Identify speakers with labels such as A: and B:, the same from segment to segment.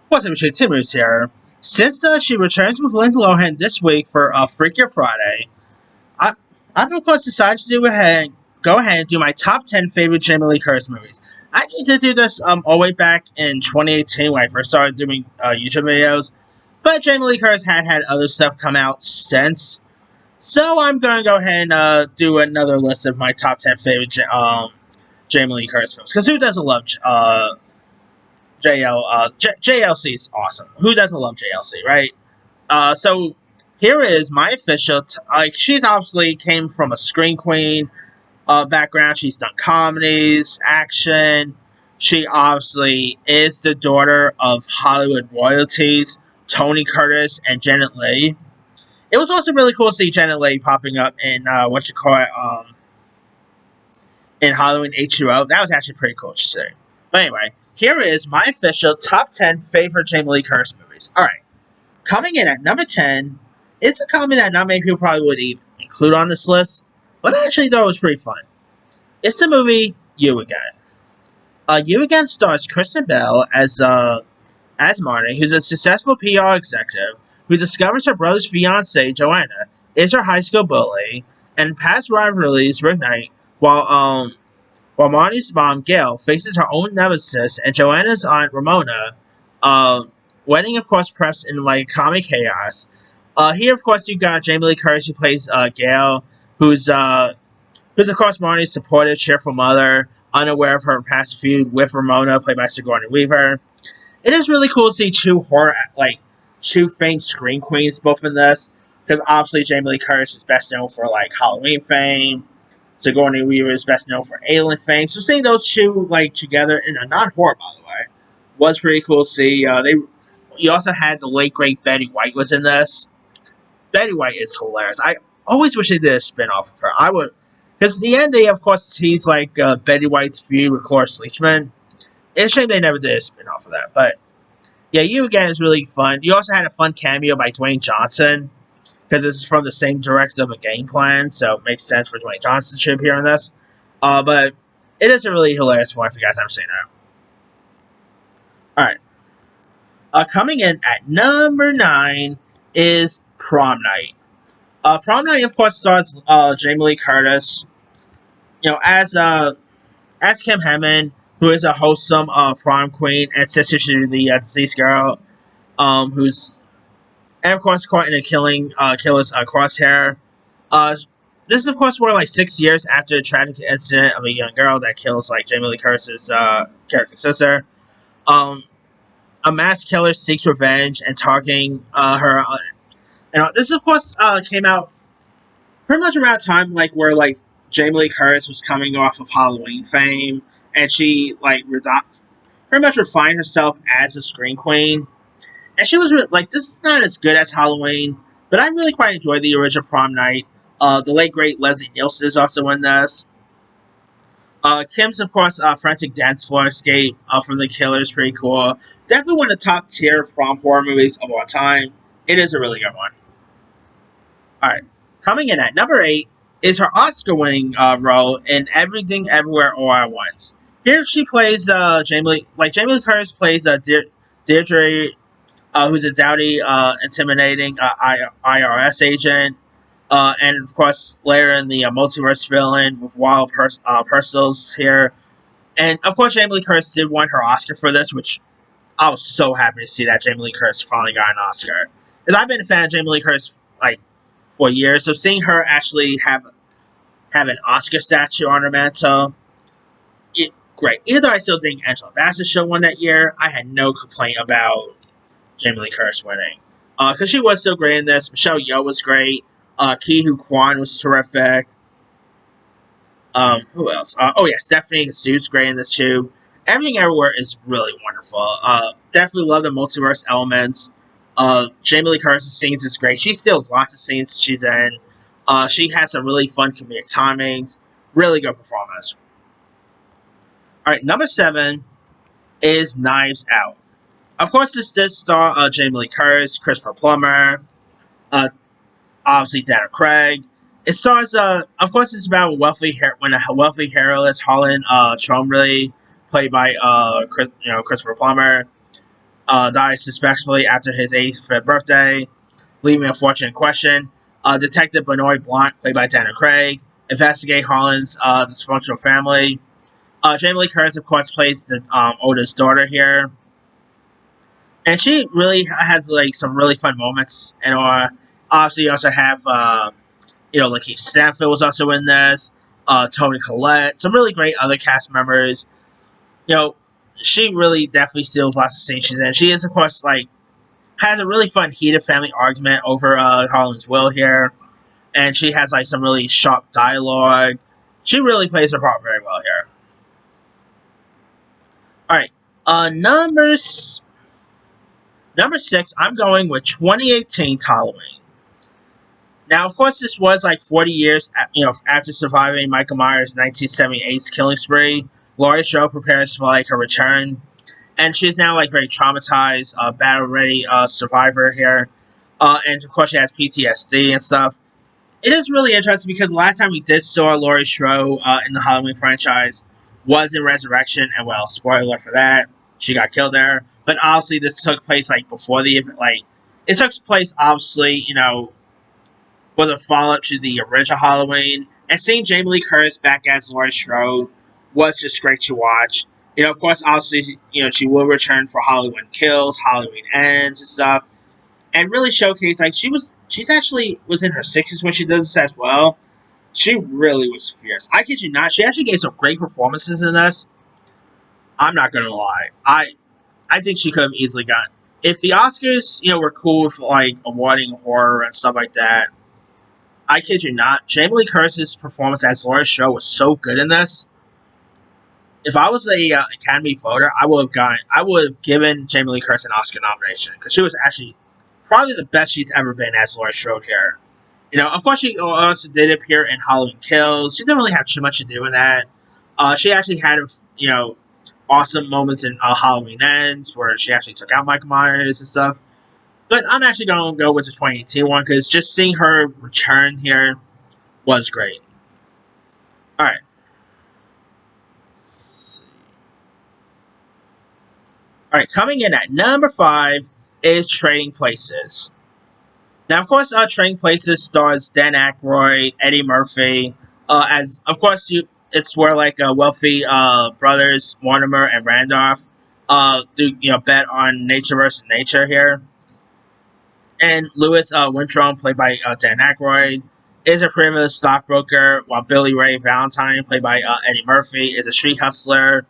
A: What's up, Tim Moose here. Since she returns with Lindsay Lohan this week for Freakier Friday, I, I've of course decided to go ahead and do my top 10 favorite Jamie Lee Curtis movies. I actually did do this all the way back in 2018 when I first started doing YouTube videos, but Jamie Lee Curtis had other stuff come out since. So I'm going to go ahead and do another list of my top 10 favorite Jamie Lee Curtis films. Because who doesn't love JLC is awesome. Who doesn't love JLC, right? So here is my official. She's obviously came from a Screen Queen background. She's done comedies, action. She obviously is the daughter of Hollywood royalties, Tony Curtis and Janet Leigh. It was also really cool to see Janet Leigh popping up in in Halloween H2O. That was actually pretty cool to see. But anyway, here is my official top 10 favorite Jamie Lee Curtis movies. Alright, coming in at number 10, it's a comedy that not many people probably would even include on this list, but I actually thought it was pretty fun. It's the movie You Again. You Again stars Kristen Bell as Marty, who's a successful PR executive who discovers her brother's fiancée, Joanna, is her high school bully, and past rivalries reignite while Marty's mom, Gail, faces her own nemesis, and Joanna's aunt, Ramona, wedding, of course, preps in like comic chaos. Here, of course, you got Jamie Lee Curtis, who plays Gail, who's of course Marty's supportive, cheerful mother, unaware of her past feud with Ramona, played by Sigourney Weaver. It is really cool to see two famed screen queens both in this, because obviously Jamie Lee Curtis is best known for like Halloween fame. Sigourney Weaver is best known for Alien fame. So seeing those two together in a non-horror, by the way, was pretty cool to see. You also had the late great Betty White was in this. Betty White is hilarious. I always wish they did a spin-off of her. I would, because at the end they of course tease Betty White's feud with Cloris Leachman. It's a shame they never did a spin-off of that. But yeah, You Again is really fun. You also had a fun cameo by Dwayne Johnson, because this is from the same director of A Game Plan, so it makes sense for Dwayne Johnson to appear in this. But it is a really hilarious one if you guys haven't seen it. Alright. Coming in at number 9 is Prom Night. Prom Night, of course, stars Jamie Lee Curtis, as Kim Hammond, who is a wholesome prom queen and sister to the deceased girl, who's, and of course, caught in a killer's crosshair. This is, of course, more like 6 years after the tragic incident of a young girl that kills Jamie Lee Curtis's character sister. A mass killer seeks revenge and targeting her. And this, of course, came out pretty much around time where Jamie Lee Curtis was coming off of Halloween fame, and she pretty much refined herself as a screen queen. And she was this is not as good as Halloween, but I really quite enjoyed the original Prom Night. The late great Leslie Nielsen is also in this. Kim's, of course, frantic dance floor escape from the killer is pretty cool. Definitely one of the top tier prom horror movies of all time. It is a really good one. Alright, coming in at number 8 is her Oscar-winning role in Everything Everywhere All at Once. Here she plays Jamie Lee Curtis plays Deirdre, who's a dowdy, intimidating IRS agent. And of course, later in the multiverse villain with wild personals here. And of course, Jamie Lee Curtis did win her Oscar for this, which I was so happy to see that Jamie Lee Curtis finally got an Oscar. Because I've been a fan of Jamie Lee Curtis for years, so seeing her actually have an Oscar statue on her mantle, great. Even though I still think Angela Bassett should have won that year, I had no complaint about Jamie Lee Curtis winning. Because she was so great in this. Michelle Yeoh was great. Ke Huy Quan was terrific. Who else? Stephanie Sue's great in this too. Everything Everywhere is really wonderful. Definitely love the multiverse elements. Jamie Lee Curtis' scenes is great. She steals lots of scenes she's in. She has some really fun comedic timings. Really good performance. Alright, number 7 is Knives Out. Of course, this did star Jamie Lee Curtis, Christopher Plummer, obviously Daniel Craig. It stars, of course, it's about when a wealthy hairless Holland Trombley, played by Christopher Plummer, dies suspectfully after his 85th birthday, leaving a fortunate question. Detective Benoit Blanc, played by Daniel Craig, investigate Harlan's dysfunctional family. Jamie Lee Curtis, of course, plays the oldest daughter here, and she really has like some really fun moments. And obviously, you also have Lakeith Stanfield was also in this. Toni Collette, some really great other cast members. You know, she really definitely steals lots of scenes she's in. She is, of course, like has a really fun heated family argument over Harlan's will here, and she has like some really sharp dialogue. She really plays her part very well here. All right, number 6. I'm going with 2018's Halloween. Now, of course, this was like 40 years, after surviving Michael Myers' 1978's killing spree. Laurie Strode prepares for like her return, and she's now like very traumatized, battle ready survivor here, and of course she has PTSD and stuff. It is really interesting because the last time we did saw Laurie Strode in the Halloween franchise was in Resurrection, and well, spoiler for that, she got killed there. But obviously, this took place like before the event. Like it took place, obviously, was a follow up to the original Halloween, and seeing Jamie Lee Curtis back as Laurie Strode was just great to watch. Of course, obviously, she will return for Halloween Kills, Halloween Ends, and stuff, and really showcase like she's actually was in her 60s when she does this as well. She really was fierce. I kid you not. She actually gave some great performances in this. I'm not gonna lie. I think she could have easily gotten if the Oscars, were cool with like awarding horror and stuff like that. I kid you not. Jamie Lee Curtis's performance as Laurie Strode was so good in this. If I was a Academy voter, I would have given Jamie Lee Curtis an Oscar nomination because she was actually probably the best she's ever been as Laurie Strode here. Of course, she also did appear in Halloween Kills. She didn't really have too much to do in that. She actually had, awesome moments in Halloween Ends where she actually took out Michael Myers and stuff. But I'm actually going to go with the 2018 one because just seeing her return here was great. All right. All right, coming in at number 5 is Trading Places. Now, of course, Trading Places stars Dan Aykroyd, Eddie Murphy. As of course, it's where like wealthy brothers Mortimer and Randolph do bet on nature versus nature here. And Louis Wintrone, played by Dan Aykroyd, is a privileged stockbroker, while Billy Ray Valentine, played by Eddie Murphy, is a street hustler.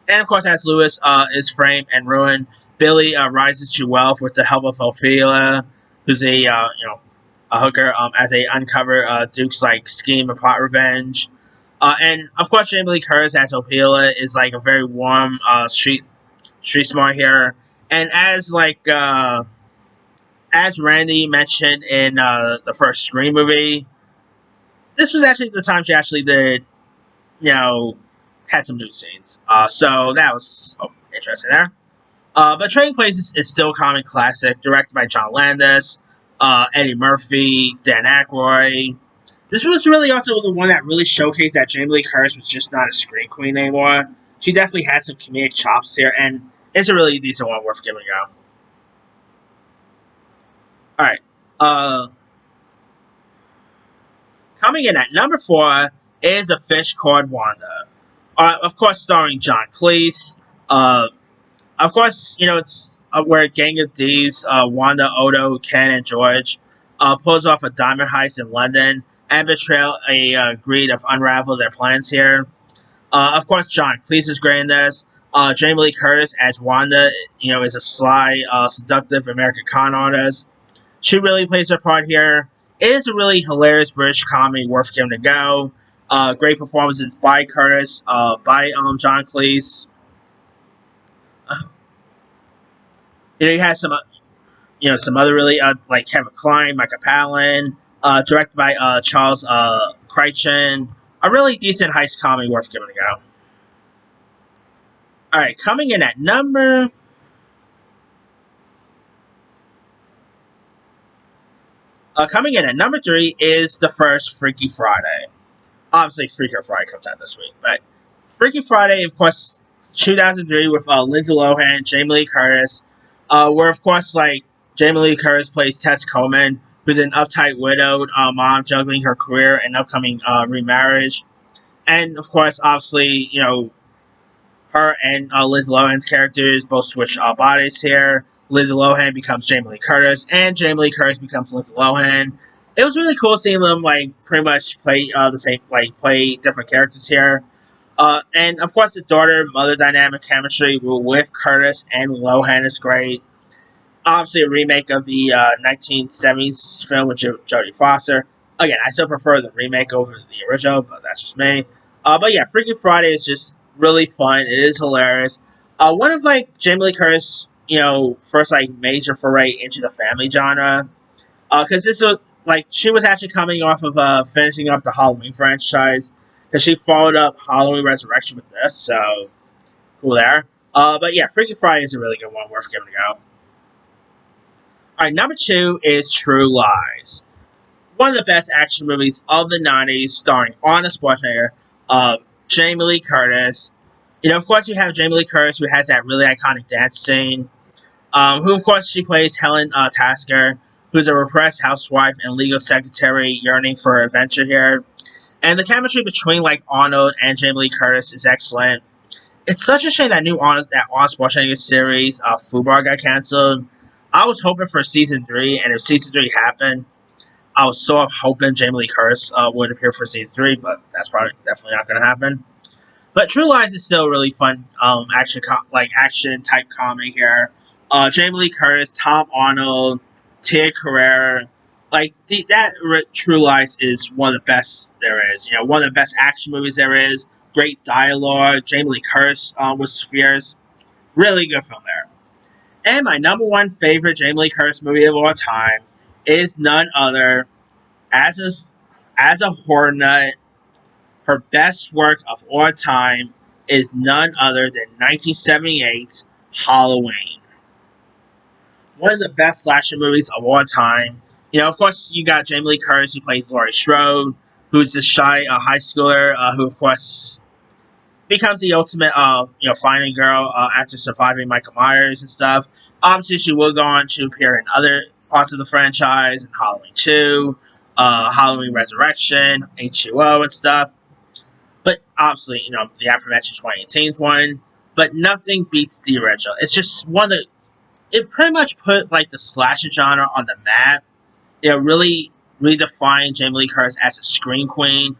A: And of course, as Louis is framed and ruined, Billy rises to wealth with the help of Ophelia, who's a hooker, as they uncover Duke's like scheme of plot revenge. And of course, Jamie Lee Curtis as Ophelia is like a very warm street smart here, and as Randy mentioned in the first Scream movie, this was actually the time she actually did, had some nude scenes. So that was interesting there. But Trading Places is still a common classic, directed by John Landis, Eddie Murphy, Dan Aykroyd. This was really also the one that really showcased that Jamie Lee Curtis was just not a screen queen anymore. She definitely had some comedic chops here, and it's a really decent one worth giving a go. Alright. Coming in at number 4 is A Fish Called Wanda. Of course, starring John Cleese. Of course, it's where a gang of thieves, Wanda, Odo, Ken, and George, pulls off a diamond heist in London and betray a greed of unravel their plans here. Of course, John Cleese is great in this. Jamie Lee Curtis as Wanda, is a sly, seductive American con artist. She really plays her part here. It is a really hilarious British comedy worth giving a go. Great performances by Curtis, by John Cleese. You had some, some other really like Kevin Kline, Micah Palin, directed by Charles Crichton. A really decent heist comedy worth giving a go. All right, coming in at number 3 is the first Freaky Friday. Obviously, Freaky Friday comes out this week, but Freaky Friday, of course, 2003 with Lindsay Lohan, Jamie Lee Curtis, where of course like Jamie Lee Curtis plays Tess Coleman, who's an uptight widowed mom juggling her career and upcoming remarriage, and of course obviously her and Liz Lohan's characters both switch bodies here. Liz Lohan becomes Jamie Lee Curtis, and Jamie Lee Curtis becomes Liz Lohan. It was really cool seeing them like pretty much play the same, like play different characters here. And of course, the daughter-mother dynamic chemistry with Curtis and Lohan is great. Obviously, a remake of the 1970s film with Jodie Foster. Again, I still prefer the remake over the original, but that's just me. But yeah, Freaky Friday is just really fun. It is hilarious. One of like Jamie Lee Curtis, first like major foray into the family genre. Because this was like she was actually coming off of finishing up the Halloween franchise, because she followed up Halloween Resurrection with this, so cool there. But yeah, Freaky Friday is a really good one, worth giving a go. Alright, number 2 is True Lies. One of the best action movies of the 90s, starring Arnold Schwarzenegger, Jamie Lee Curtis. Of course, you have Jamie Lee Curtis, who has that really iconic dance scene. Who, of course, she plays Helen Tasker, who's a repressed housewife and legal secretary yearning for adventure here. And the chemistry between like Arnold and Jamie Lee Curtis is excellent. It's such a shame that Arnold Schwarzenegger series, Fubar, got canceled. I was hoping for season 3, and if season 3 happened, I was so hoping Jamie Lee Curtis would appear for season 3, but that's probably definitely not going to happen. But True Lies is still a really fun action type comedy here. Jamie Lee Curtis, Tom Arnold, Tia Carrere. True Lies is one of the best there is. One of the best action movies there is. Great dialogue. Jamie Lee Curtis was fierce. Really good film there. And my number 1 favorite Jamie Lee Curtis movie of all time is none other, as a horror nut, her best work of all time is none other than 1978's Halloween. One of the best slasher movies of all time. Of course, you got Jamie Lee Curtis, who plays Laurie Strode, who's this shy high schooler who, of course, becomes the ultimate, finding girl after surviving Michael Myers and stuff. Obviously, she will go on to appear in other parts of the franchise, in Halloween 2, Halloween Resurrection, H2O, and stuff. But obviously, the aforementioned 2018 one. But nothing beats the original. It's just one that it pretty much put like the slasher genre on the map. Really redefined Jamie Lee Curtis as a scream queen.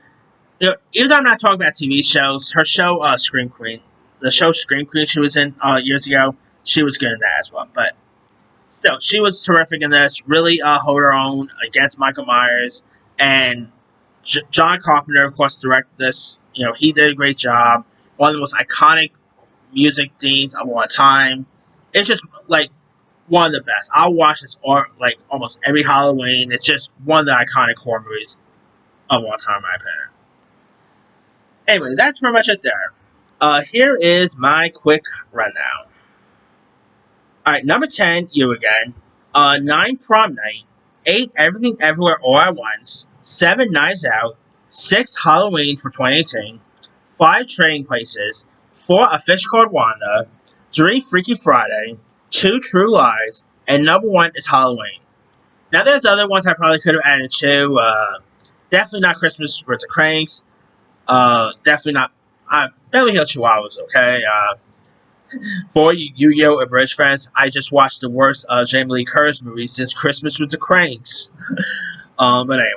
A: Even though I'm not talking about TV shows, her show Scream Queen, the show Scream Queen she was in years ago, she was good in that as well. But still, she was terrific in this. Really hold her own against Michael Myers, and John Carpenter, of course, directed this. He did a great job. One of the most iconic music themes of all time. It's just like one of the best. I'll watch this almost every Halloween. It's just one of the iconic horror movies of all time, in my opinion. Anyway, that's pretty much it there. Here is my quick rundown. Alright, number 10, You Again. 9, Prom Night. 8, Everything Everywhere All at Once. 7, Knives Out. 6, Halloween for 2018. 5, Trading Places. 4, A Fish Called Wanda. 3, Freaky Friday. 2, True Lies. And number 1 is Halloween. Now, there's other ones I probably could have added too. Definitely not Christmas with the Cranks. Definitely not. Beverly Hills Chihuahuas, okay? For you Yu-Gi-Oh! Abridged fans, I just watched the worst Jamie Lee Curtis movie since Christmas with the Cranks. But anyway.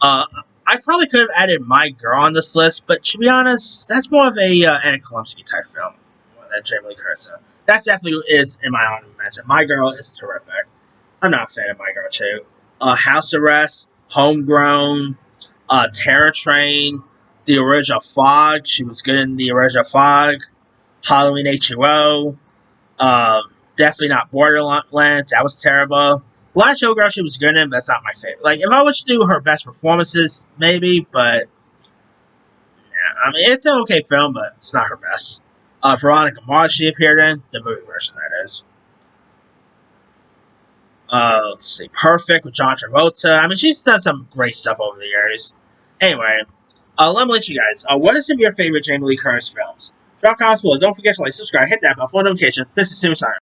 A: I probably could have added My Girl on this list, but to be honest, that's more of a Anna Kalinske type film than Jamie Lee Curtis. That definitely is in my honorable mention. My Girl is terrific. I'm not a fan of My Girl too. House Arrest, Homegrown, Terror Train, the original Fog. She was good in the original Fog. Halloween H2O. Definitely not Borderlands. That was terrible. Last Showgirl she was good in, but that's not my favorite. Like, if I was to do her best performances, maybe, but yeah, I mean, it's an okay film, but it's not her best. Veronica Mars she appeared in, the movie version, that is. Let's see, Perfect with John Travolta. I mean, she's done some great stuff over the years. Anyway, Let me let you guys. What are some of your favorite Jamie Lee Curtis films? Drop comments below. Don't forget to like, subscribe, hit that bell for notifications. This is Simon Simon.